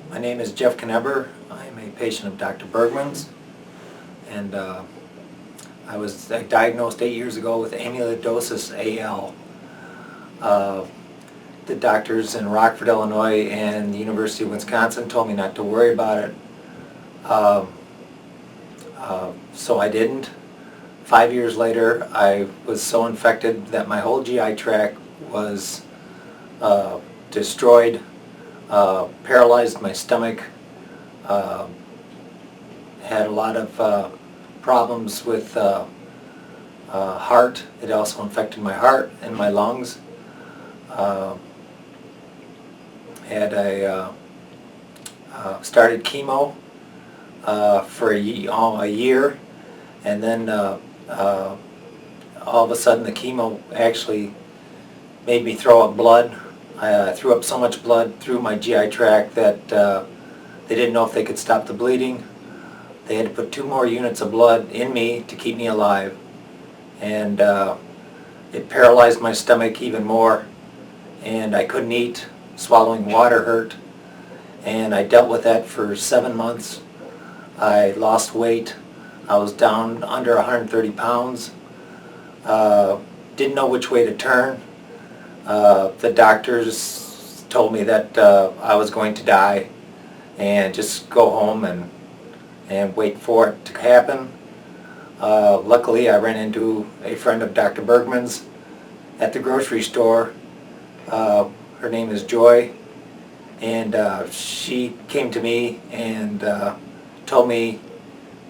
My name is Jeff Kneber. I am a patient of Dr. Bergman's, and I was diagnosed 8 years ago with amyloidosis AL. The doctors in Rockford, Illinois and the University of Wisconsin told me not to worry about it, so I didn't. 5 years later, I was so infected that my whole GI tract was destroyed, paralyzed my stomach, had a lot of problems with heart. It also infected my heart and my lungs. Started chemo for a year, and then all of a sudden the chemo actually made me throw up blood. I threw up so much blood through my GI tract that they didn't know if they could stop the bleeding. They had to put 2 more units of blood in me to keep me alive, and it paralyzed my stomach even more, and I couldn't eat. Swallowing water hurt, and I dealt with that for 7 months. I lost weight. I was down under 130 pounds. Didn't know which way to turn. The doctors told me that I was going to die and just go home and wait for it to happen. Luckily, I ran into a friend of Dr. Bergman's at the grocery store. Her name is Joy, and she came to me and told me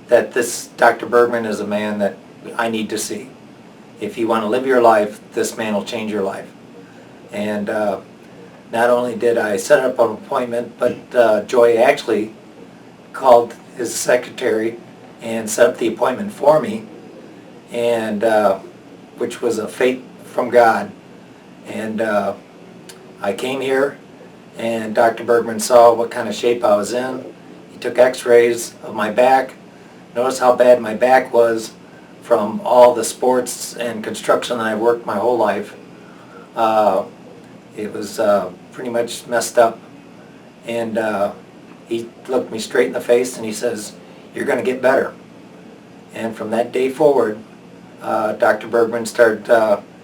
that this Dr. Bergman is a man that I need to see. If you want to live your life, this man will change your life. And not only did I set up an appointment, but Joy actually called his secretary and set up the appointment for me, and which was a fate from God. And I came here, and Dr. Bergman saw what kind of shape I was in. He took x-rays of my back. Notice how bad my back was from all the sports and construction that I worked my whole life. It was pretty much messed up. And he looked me straight in the face and he says, "You're going to get better." And from that day forward, Dr. Bergman started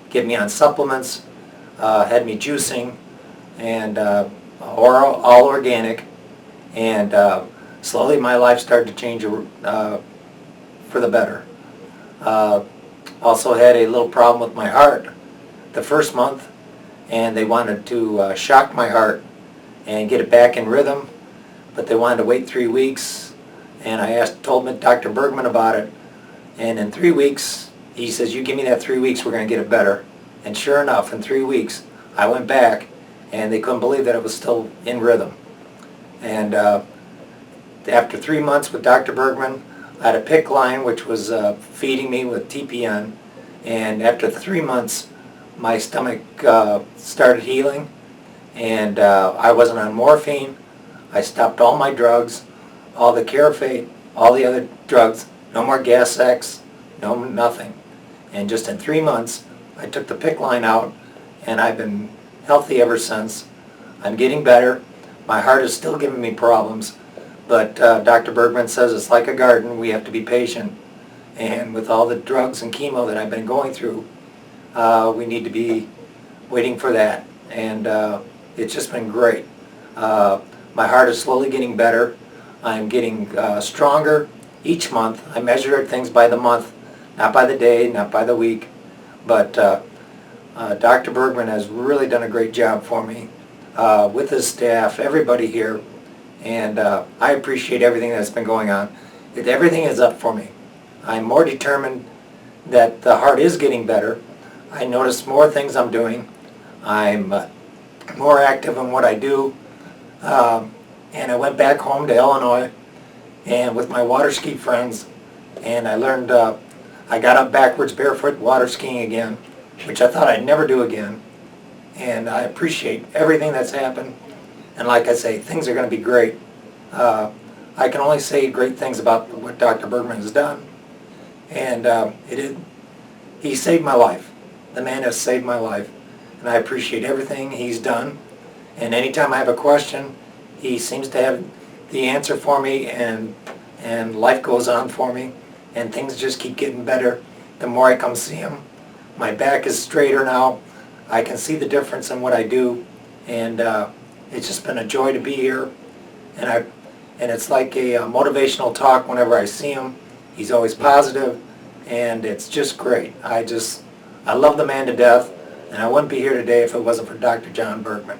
getting me on supplements, had me juicing, and all organic, and slowly my life started to change for the better. Also had a little problem with my heart the first month, and they wanted to shock my heart and get it back in rhythm, but they wanted to wait 3 weeks, and I told Dr. Bergman about it, and in 3 weeks he says, "You give me that 3 weeks, we're going to get it better." And sure enough, in 3 weeks I went back, and they couldn't believe that it was still in rhythm. And after 3 months with Dr. Bergman, I had a PICC line which was feeding me with TPN, and after 3 months my stomach started healing, and I wasn't on morphine. I stopped all my drugs, all the Carafate, all the other drugs, no more Gas X, no nothing. And just in 3 months I took the PICC line out, and I've been healthy ever since. I'm getting better. My heart is still giving me problems, but Dr. Bergman says it's like a garden. We have to be patient, and with all the drugs and chemo that I've been going through, we need to be waiting for that, and it's just been great. My heart is slowly getting better. I'm getting stronger each month. I measure things by the month, not by the day, not by the week, but Dr. Bergman has really done a great job for me with his staff, everybody here, and I appreciate everything that's been going on. Everything is up for me. I'm more determined that the heart is getting better. I notice more things I'm doing. I'm more active in what I do, and I went back home to Illinois and with my water ski friends, and I learned, I got up backwards barefoot water skiing again, which I thought I'd never do again. And I appreciate everything that's happened. And like I say, things are going to be great. I can only say great things about what Dr. Bergman has done. And he saved my life. The man has saved my life. And I appreciate everything he's done. And anytime I have a question, He seems to have the answer for me, and life goes on for me, and things just keep getting better the more I come see him. My back is straighter now. I can see the difference in what I do, and it's just been a joy to be here. And it's like a motivational talk whenever I see him. He's always positive, and it's just great. I love the man to death, and I wouldn't be here today if it wasn't for Dr. John Bergman.